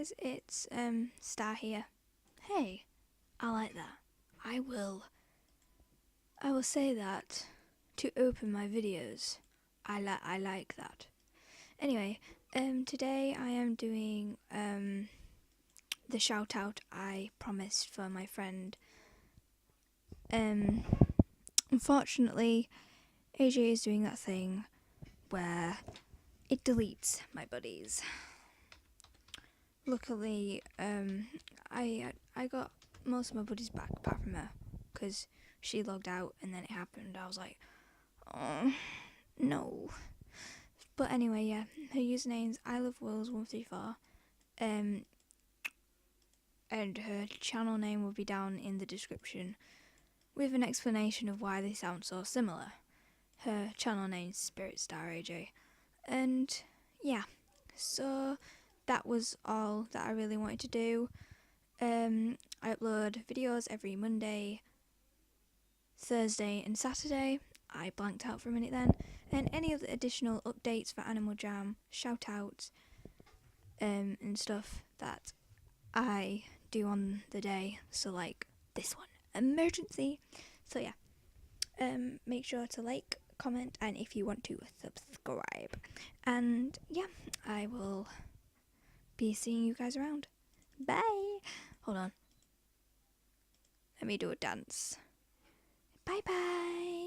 guys, it's Star here. Hey, I like that. I will say that to open my videos. I like that. Anyway, today I am doing the shout out I promised for my friend. Unfortunately, AJ is doing that thing where it deletes my buddies. Luckily, I got most of my buddies back apart from her, because she logged out and then it happened. I was like, oh no. But anyway, yeah, her username's ILoveWills134, and her channel name will be down in the description with an explanation of why they sound so similar. Her channel name's SpiritStarAJ, and yeah, so that was all that I really wanted to do. I upload videos every Monday, Thursday and Saturday. I blanked out for a minute then. And any of the additional updates for Animal Jam, shoutouts, and stuff that I do on the day. So like this one, emergency. So yeah, make sure to like, comment, and if you want to, subscribe. And yeah, I will be seeing you guys around. Bye. Hold on. Let me do a dance. Bye bye.